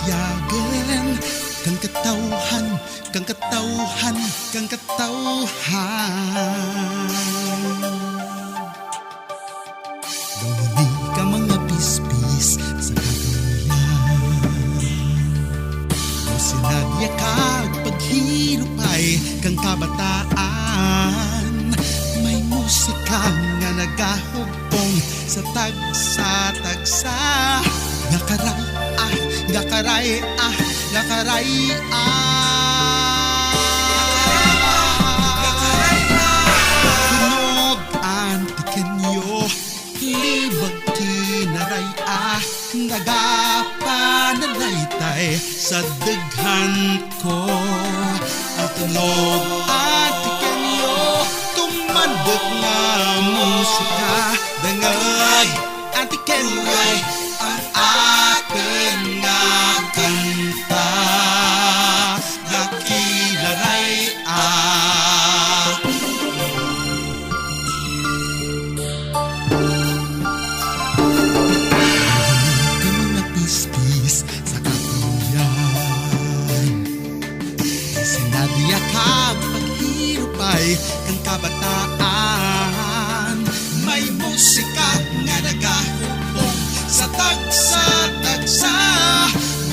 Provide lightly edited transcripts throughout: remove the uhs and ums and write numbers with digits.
yagen kang katawhan, kang katawhan, kang katawhan. Duni ka mga pispis sa katuyan, o sinadya kag paghirupay kang kabataan. May musika nga nagahugpong sa tagsa-tagsa. Ngakaray ah, ngakaray ah, ngakaray Tunog antikenyo, libag tinaray nagapanalitay sa daghan ko. Ang tunog antikenyo, tumandag nga musika. Dangay antikenyo, ang atin nga kanta. Nakilaray mga pispis sa katuyan, sinadya ka paghirupay kang kabataan. May musika nga nagahupong sa tagsa-tagsa.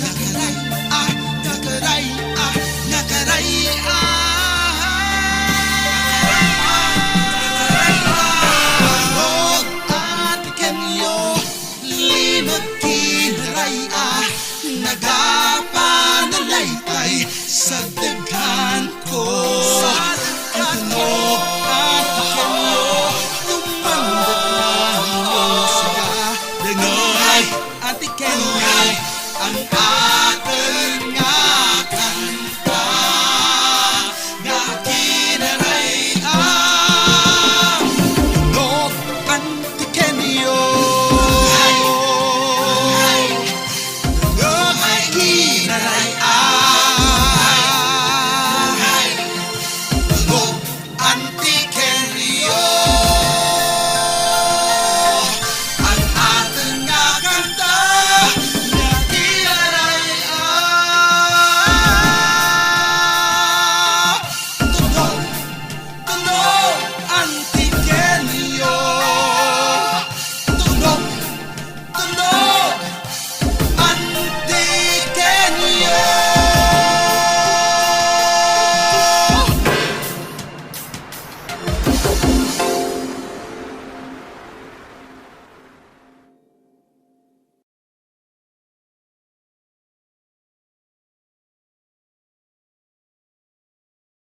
Nakaray ah, nakaray ah, nakaray Tunog at kenyo, limag kinaray nagapanalaytay sa daghan ko.